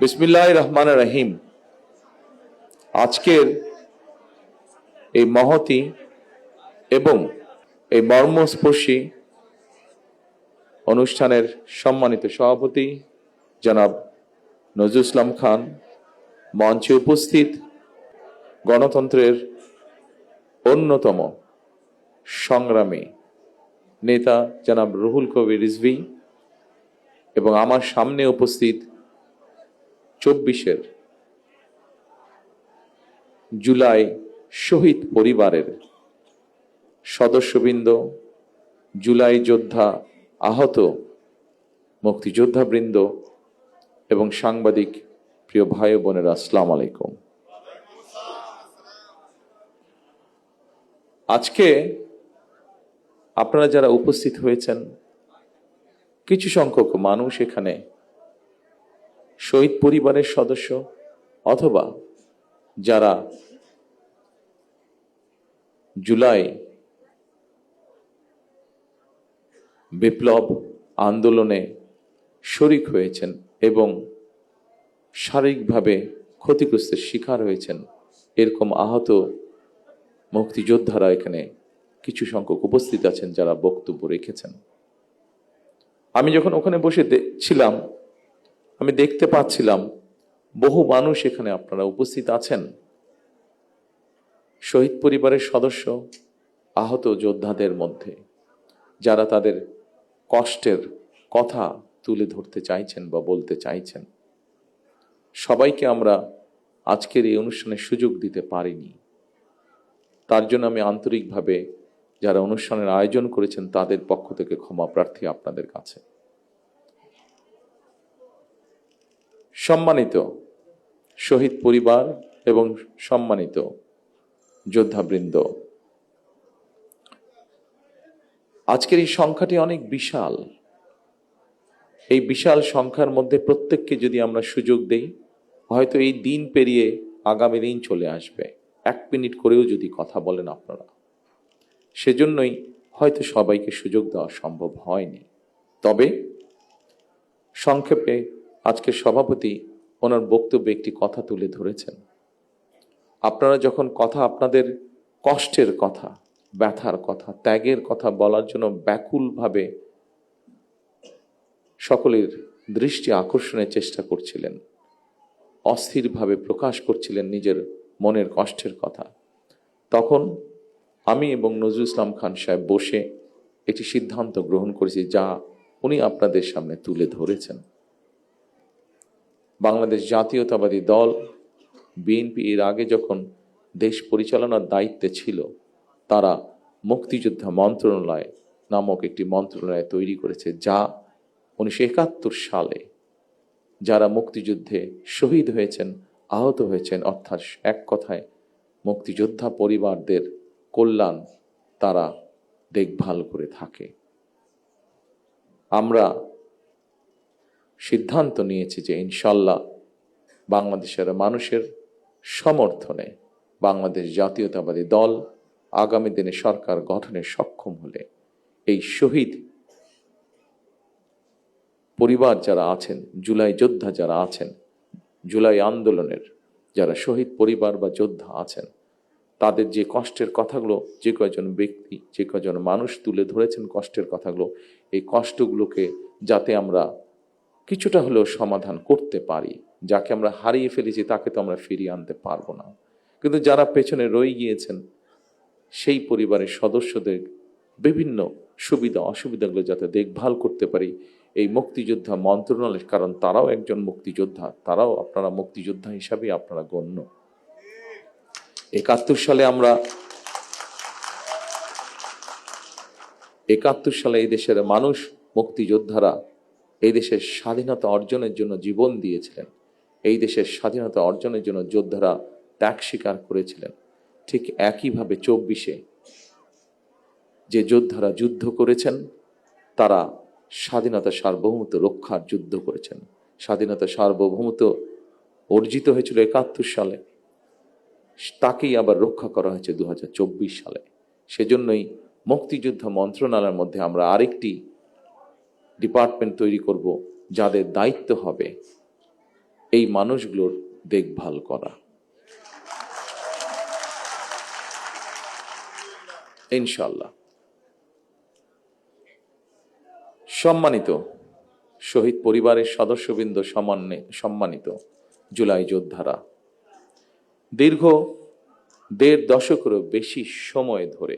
বিসমিল্লাহির রহমানির রহিম। আজকের এই মহতী এবং এই মর্মস্পর্শী অনুষ্ঠানের সম্মানিত সভাপতি জনাব নজরুল ইসলাম খান, মঞ্চে উপস্থিত গণতন্ত্রের অন্যতম সংগ্রামী নেতা জনাব রুহুল কবির রিজভী এবং আমার সামনে উপস্থিত 24 জুলাই শহীদ পরিবারের সদস্যবৃন্দ, জুলাই যোদ্ধা, আহত মুক্তিযোদ্ধাবৃন্দ এবং সাংবাদিক প্রিয় ভাই ও বোনেরা, আসসালামু আলাইকুম। আজকে আপনারা যারা উপস্থিত হয়েছেন, কিছু সংখ্যক মানুষ এখানে শহীদ পরিবারের সদস্য অথবা যারা জুলাই বিপ্লব আন্দোলনে শরিক হয়েছেন এবং শারীরিকভাবে ক্ষতিগ্রস্তের শিকার হয়েছেন, এরকম আহত মুক্তিযোদ্ধারা এখানে কিছু সংখ্যক উপস্থিত আছেন যারা বক্তব্য রেখেছেন। আমি যখন ওখানে বসে ছিলাম, আমি দেখতে পাচ্ছিলাম বহু মানুষ এখানে আপনারা উপস্থিত আছেন, শহীদ পরিবারের সদস্য, আহত যোদ্ধাদের মধ্যে যারা তাদের কষ্টের কথা তুলে ধরতে চাইছেন বা বলতে চাইছেন। সবাইকে আমরা আজকের এই অনুষ্ঠানের সুযোগ দিতে পারিনি, তার জন্য আমি আন্তরিকভাবে যারা অনুষ্ঠানের আয়োজন করেছেন তাদের পক্ষ থেকে ক্ষমা প্রার্থী আপনাদের কাছে। সম্মানিত শহীদ পরিবার এবং সম্মানিত যোদ্ধাবৃন্দ, আজকের এই সংখ্যাটি অনেক বিশাল। এই বিশাল সংখ্যার মধ্যে প্রত্যেককে যদি আমরা সুযোগ দেই, হয়তো এই দিন পেরিয়ে আগামী দিন চলে আসবে। 1 মিনিট করেও যদি কথা বলেন আপনারা, সেজন্যই হয়তো সবাইকে সুযোগ দেওয়া সম্ভব হয়নি। তবে সংক্ষেপে আজকের সভাপতি ওনার বক্তব্যে একটি কথা তুলে ধরেছেন। আপনারা যখন কথা, আপনাদের কষ্টের কথা, ব্যথার কথা, ত্যাগের কথা বলার জন্য ব্যাকুলভাবে সকলের দৃষ্টি আকর্ষণের চেষ্টা করছিলেন, অস্থিরভাবে প্রকাশ করছিলেন নিজের মনের কষ্টের কথা, তখন আমি এবং নজরুল ইসলাম খান সাহেব বসে একটি সিদ্ধান্ত গ্রহণ করেছি, যা উনি আপনাদের সামনে তুলে ধরেছেন। বাংলাদেশ জাতীয়তাবাদী দল বিএনপি এর আগে যখন দেশ পরিচালনার দায়িত্বে ছিল, তারা মুক্তিযোদ্ধা মন্ত্রণালয় নামক একটি মন্ত্রণালয় তৈরি করেছে, যা 1971 সালে যারা মুক্তিযুদ্ধে শহীদ হয়েছেন, আহত হয়েছেন, অর্থাৎ এক কথায় মুক্তিযোদ্ধা পরিবারদের কল্যাণ তারা দেখভাল করে থাকে। আমরা সিদ্ধান্ত নিয়েছি যে ইনশাল্লাহ বাংলাদেশের মানুষের সমর্থনে বাংলাদেশ জাতীয়তাবাদী দল আগামী দিনে সরকার গঠনে সক্ষম হলে এই শহীদ পরিবার যারা আছেন, জুলাই যোদ্ধা যারা আছেন, জুলাই আন্দোলনের যারা শহীদ পরিবার বা যোদ্ধা আছেন, তাদের যে কষ্টের কথাগুলো যে কয়জন ব্যক্তি, যে কয়জন মানুষ তুলে ধরেছেন কষ্টের কথাগুলো, এই কষ্টগুলোকে যাতে আমরা কিছুটা হলেও সমাধান করতে পারি। যাকে আমরা হারিয়ে ফেলেছি তাকে তো আমরা ফিরিয়ে আনতে পারবো না, কিন্তু যারা পেছনে রয়ে গিয়েছেন সেই পরিবারের সদস্যদের বিভিন্ন সুবিধা অসুবিধাগুলো যাতে দেখভাল করতে পারি এই মুক্তিযোদ্ধা মন্ত্রণালয়, কারণ তারাও একজন মুক্তিযোদ্ধা, তারাও আপনারা মুক্তিযোদ্ধা হিসাবে আপনারা গণ্য। 71 সালে এই দেশের মানুষ, মুক্তিযোদ্ধারা এই দেশের স্বাধীনতা অর্জনের জন্য জীবন দিয়েছিলেন। এই দেশের স্বাধীনতা অর্জনের জন্য যোদ্ধারা ত্যাগ স্বীকার করেছিলেন। ঠিক একইভাবে 24-এ যে যোদ্ধারা যুদ্ধ করেছেন, তারা স্বাধীনতা সার্বভৌমত্ব রক্ষার যুদ্ধ করেছেন। স্বাধীনতা সার্বভৌমত্ব অর্জিত হয়েছিল 71 সালে, তাকেই আবার রক্ষা করা হয়েছে 2024 সালে। সেজন্যই মুক্তিযোদ্ধা মন্ত্রণালয়ের মধ্যে আমরা আরেকটি ডিপার্টমেন্ট তৈরি করব, যাদের দায়িত্ব হবে এই মানুষগুলোর দেখভাল করা। ইনশাআল্লাহ। সম্মানিত শহীদ পরিবারের সদস্যবৃন্দ, সম্মানিত জুলাই যোদ্ধারা, দীর্ঘ ১.৫ দশকেরও বেশি সময় ধরে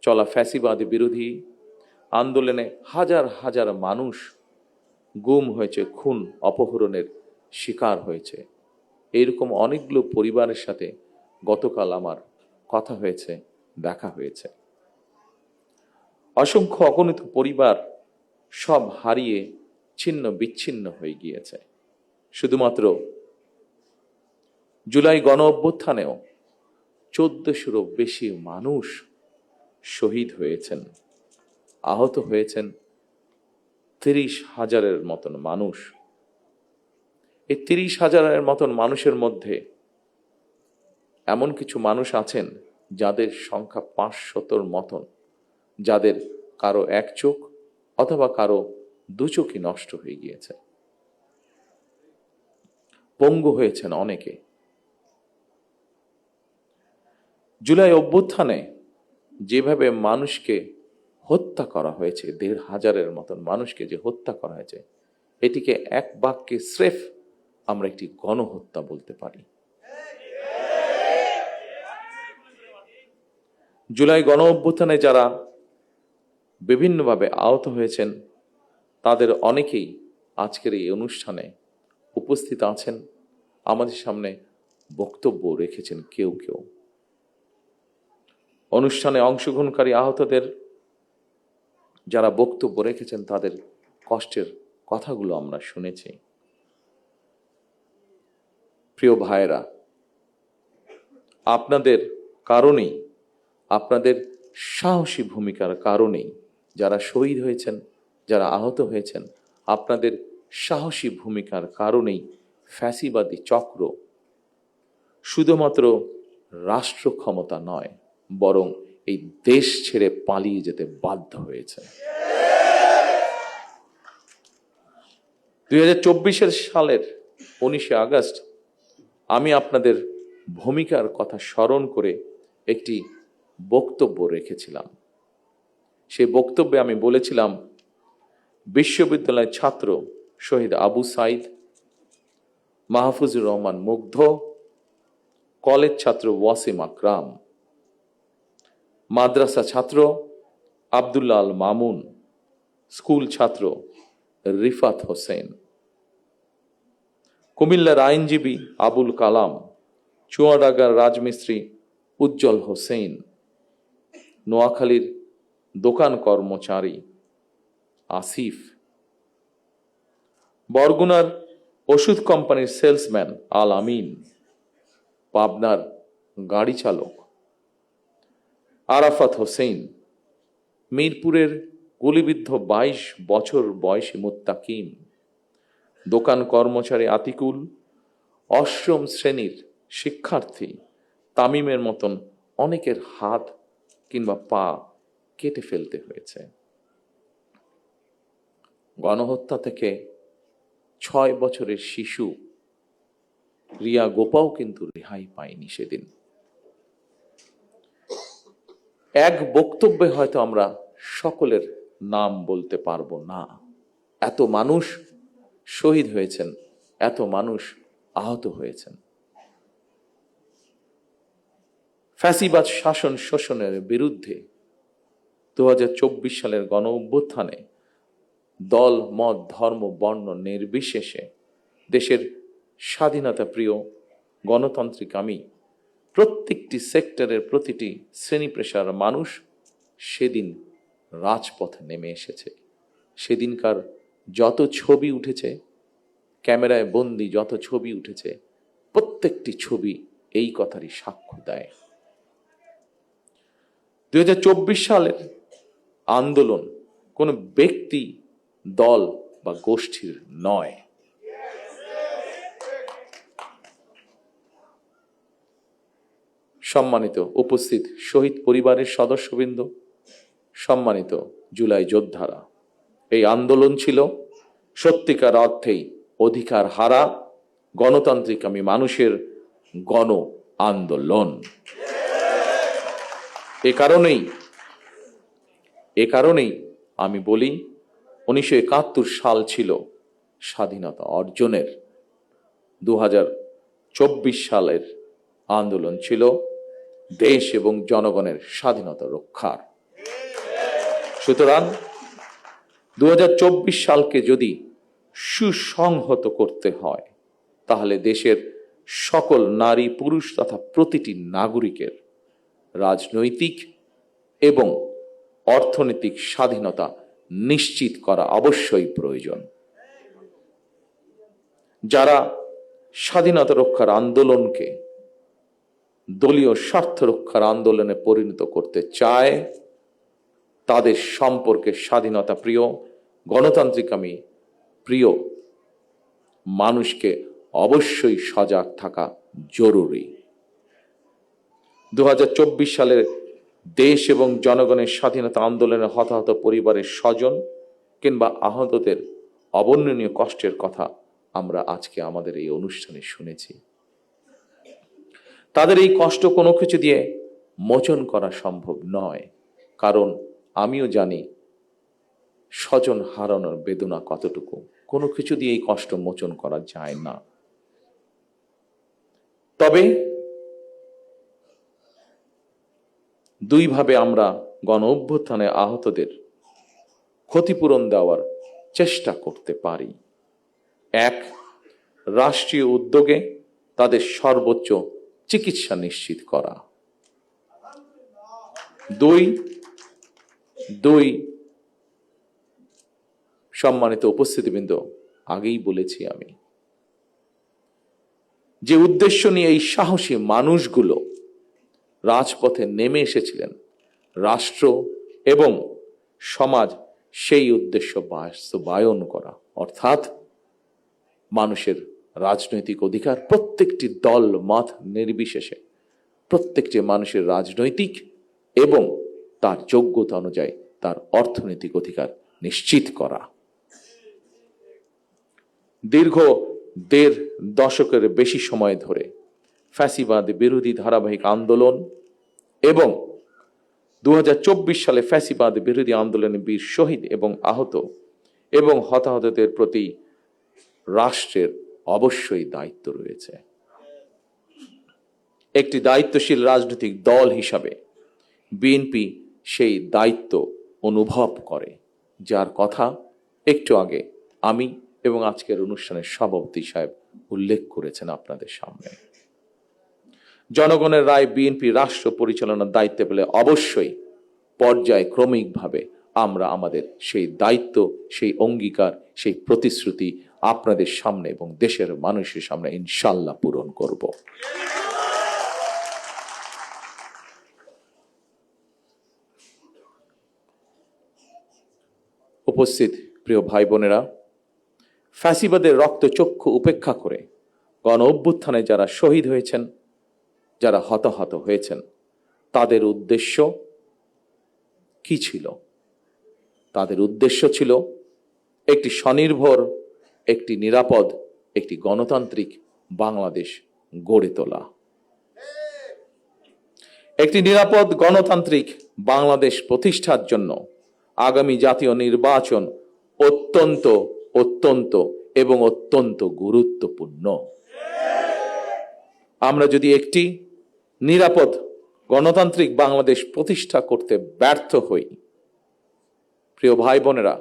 চলা ফ্যাসিবাদী বিরোধী আন্দোলনে হাজার হাজার মানুষ গুম হয়েছে, খুন অপহরণের শিকার হয়েছে। এইরকম অনেকগুলো পরিবারের সাথে গতকাল আমার কথা হয়েছে, দেখা হয়েছে। অসংখ্য অগণিত পরিবার সব হারিয়ে ছিন্ন বিচ্ছিন্ন হয়ে গিয়েছে। শুধুমাত্র জুলাই গণ অভ্যুত্থানেও ১৪০০-রও বেশি মানুষ শহীদ হয়েছেন, আহত হয়েছেন ৩০,০০০-এর মতন মানুষ। এই ৩০,০০০-এর মতন মানুষের মধ্যে এমন কিছু মানুষ আছেন যাদের সংখ্যা ৫০০-র মতন, যাদের কারো এক চোখ অথবা কারো দু চোখই নষ্ট হয়ে গিয়েছে। পঙ্গু হয়েছেন অনেকে। জুলাই অভ্যুত্থানে যেভাবে মানুষকে হত্যা করা হয়েছে, ১৫০০-এর মতন মানুষকে যে হত্যা করা হয়েছে, এটিকে এক বাক্যে স্রেফ আমরা একটি গণহত্যা বলতে পারি। জুলাই গণ অভ্যুত্থানে যারা বিভিন্নভাবে আহত হয়েছেন তাদের অনেকেই আজকের এই অনুষ্ঠানে উপস্থিত আছেন, আমাদের সামনে বক্তব্য রেখেছেন কেউ কেউ। অনুষ্ঠানে অংশগ্রহণকারী আহতদের যারা বক্তব্য রেখেছেন তাদের কষ্টের কথাগুলো আমরা শুনেছি। প্রিয় ভাইয়েরা, আপনাদের কারণেই, আপনাদের সাহসী ভূমিকার কারণেই যারা শহীদ হয়েছেন, যারা আহত হয়েছেন, আপনাদের সাহসী ভূমিকার কারণেই ফ্যাসিবাদী চক্র শুধুমাত্র রাষ্ট্র ক্ষমতা নয়, বরং এই দেশ ছেড়ে পালিয়ে যেতে বাধ্য হয়েছে। ২০২৪ সালের ১৯ আগস্ট আমি আপনাদের ভূমিকার কথা স্মরণ করে একটি বক্তব্য রেখেছিলাম। সেই বক্তব্যে আমি বলেছিলাম, বিশ্ববিদ্যালয়ের ছাত্র শহীদ আবু সাইদ, মাহফুজুর রহমান মুগ্ধ, কলেজ ছাত্র ওয়াসিম আকরাম, মাদ্রাসা ছাত্র আব্দুল্লাহ আল মামুন, স্কুল ছাত্র রিফাত হোসেন, কুমিল্লার আইনজীবী আবুল কালাম, চুয়াডাঙ্গার রাজমিস্ত্রি উজ্জ্বল হোসেন, নোয়াখালীর দোকান কর্মচারী আসিফ, বরগুনার ওষুধ কোম্পানির সেলসম্যান আল আমিন, পাবনার গাড়ি চালক আরাফাত হোসেন, মিরপুরের গুলিবিদ্ধ ২২ বছর বয়সী মুত্তাকিম, দোকান কর্মচারী আতিকুল, অষ্টম শ্রেণীর শিক্ষার্থী তামিমের মতন অনেকের হাত কিংবা পা কেটে ফেলতে হয়েছে। গণহত্যা থেকে ৬ বছরের শিশু রিয়া গোপাও কিন্তু রেহাই পায়নি সেদিন। এক বক্তব্যে হয়তো আমরা সকলের নাম বলতে পারবো না। এত মানুষ শহীদ হয়েছেন, এত মানুষ আহত হয়েছেন। ফ্যাসিবাদ শাসন শোষণের বিরুদ্ধে ২০২৪ সালের গণ অভ্যুত্থানে দল, মত, ধর্ম, বর্ণ নির্বিশেষে দেশের স্বাধীনতা প্রিয়, গণতান্ত্রিক আমি প্রত্যেকটি সেক্টরের প্রতিটি শ্রেণী পেশার মানুষ সেদিন রাজপথে নেমে এসেছে। সেদিনকার যত ছবি উঠেছে, ক্যামেরায় বন্দি যত ছবি উঠেছে, প্রত্যেকটি ছবি এই কথারই সাক্ষ্য দেয়। ২০২৪ সালের আন্দোলন কোনো ব্যক্তি, দল বা গোষ্ঠীর নয়। সম্মানিত উপস্থিত শহীদ পরিবারের সদস্যবৃন্দ, সম্মানিত জুলাই যোদ্ধারা, এই আন্দোলন ছিল সত্যিকার অর্থেই অধিকার হারা, গণতান্ত্রিক আমি মানুষের গণ আন্দোলন। এ কারণেই আমি বলি 1971 সাল ছিল স্বাধীনতা অর্জনের, 2024 সালের আন্দোলন ছিল দেশ এবং জনগণের স্বাধীনতা রক্ষার। সুতরাং 2024 সালকে যদি সুসংহত করতে হয়, তাহলে দেশের সকল নারী পুরুষ তথা প্রতিটি নাগরিকের রাজনৈতিক এবং অর্থনৈতিক স্বাধীনতা নিশ্চিত করা অবশ্যই প্রয়োজন। যারা স্বাধীনতা রক্ষার আন্দোলনকে দলীয় স্বার্থ রক্ষার আন্দোলনে পরিণত করতে চায়, তাদের সম্পর্কে স্বাধীনতা প্রিয়, গণতান্ত্রিক প্রিয় মানুষকে অবশ্যই সজাগ থাকা জরুরি। 2024 সালের দেশ এবং জনগণের স্বাধীনতা আন্দোলনে হতাহত পরিবারের স্বজন কিংবা আহতদের অবর্ণনীয় কষ্টের কথা আমরা আজকে আমাদের এই অনুষ্ঠানে শুনেছি। তাদের এই কষ্ট কোনো কিছু দিয়ে মোচন করা সম্ভব নয়, কারণ আমিও জানি স্বজন হারানোর বেদনা কতটুকু। কোনো কিছু দিয়ে এই কষ্ট মোচন করা যায় না। তবে দুইভাবে আমরা গণ অভ্যুত্থানে আহতদের ক্ষতিপূরণ দেওয়ার চেষ্টা করতে পারি। এক, রাষ্ট্রীয় উদ্যোগে তাদের সর্বোচ্চ চিকিৎসা নিশ্চিত করা। দুই, সম্মানিত উপস্থিতিবৃন্দ, আগেই বলেছি আমি, যে উদ্দেশ্য নিয়ে এই সাহসী মানুষগুলো রাজপথে নেমে এসেছিলেন, রাষ্ট্র এবং সমাজ সেই উদ্দেশ্য বাস্তবায়ন করা, অর্থাৎ মানুষের রাজনৈতিক অধিকার, প্রত্যেকটি দল মত নির্বিশেষে প্রত্যেকটি মানুষের রাজনৈতিক এবং তার যোগ্যতা অনুযায়ী তার অর্থনৈতিক অধিকার নিশ্চিত করা। দীর্ঘ 1.5 দশকের বেশি সময় ধরে ফ্যাসিবাদ বিরোধী ধারাবাহিক আন্দোলন এবং 2024 সালে ফ্যাসিবাদ বিরোধী আন্দোলনে বীর শহীদ এবং আহত এবং হতাহতদের প্রতি রাষ্ট্রের অবশ্যই দায়িত্ব রয়েছে। একটি দায়িত্বশীল রাজনৈতিক দল হিসাবে বিএনপি সেই দায়িত্ব অনুভব করে, যার কথা একটু আগে আমি এবং আজকের অনুষ্ঠানের সভাপতি সাহেব উল্লেখ করেছেন আপনাদের সামনে। জনগণের রায় বিএনপি রাষ্ট্র পরিচালনার দায়িত্বে পেলে অবশ্যই পর্যায়ক্রমিকভাবে আমরা আমাদের সেই দায়িত্ব, সেই অঙ্গীকার, সেই প্রতিশ্রুতি আপনাদের সামনে এবং দেশের মানুষের সামনে ইনশাআল্লাহ পূরণ করব। উপস্থিত প্রিয় ভাই বোনেরা, ফ্যাসিবাদের রক্তচক্ষু উপেক্ষা করে গণ অভ্যুত্থানে যারা শহীদ হয়েছেন, যারা হতাহত হয়েছেন, তাদের উদ্দেশ্য কি ছিল? তাদের উদ্দেশ্য ছিল একটি স্বনির্ভর, একটি নিরাপদ, একটি গণতান্ত্রিক বাংলাদেশ গড়ে তোলা। একটি নিরাপদ গণতান্ত্রিক বাংলাদেশ প্রতিষ্ঠার জন্য আগামী জাতীয় নির্বাচন অত্যন্ত অত্যন্ত এবং অত্যন্ত গুরুত্বপূর্ণ। আমরা যদি একটি নিরাপদ গণতান্ত্রিক বাংলাদেশ প্রতিষ্ঠা করতে ব্যর্থ হই, প্রিয় ভাই বোনেরা,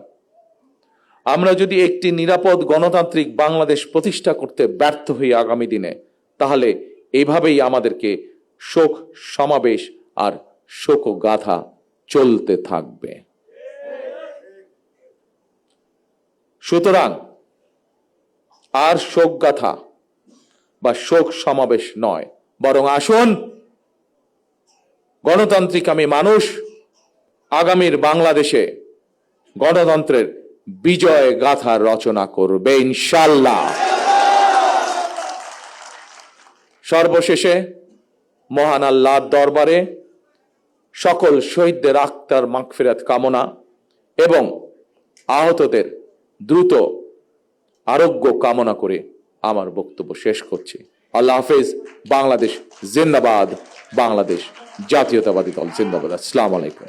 আমরা যদি একটি নিরাপদ গণতান্ত্রিক বাংলাদেশ প্রতিষ্ঠা করতে ব্যর্থ হই আগামী দিনে, তাহলে এভাবেই আমাদেরকে শোক সমাবেশ আর শোকগাথা চলতে থাকবে। সুতরাং আর শোকগাথা বা শোক সমাবেশ নয়, বরং আসুন গণতান্ত্রিক মানুষ আগামীর বাংলাদেশে গণতন্ত্রের বিজয় গাথা রচনা করবে ইনশাআল্লাহ। সর্বশেষে মহান আল্লাহর দরবারে সকল শহীদদের আত্মার মাগফিরাত কামনা এবং আহতদের দ্রুত আরোগ্য কামনা করে আমার বক্তব্য শেষ করছি। আল্লাহ হাফেজ। বাংলাদেশ জিন্দাবাদ। বাংলাদেশ জাতীয়তাবাদী দল জিন্দাবাদ। আসসালামু আলাইকুম।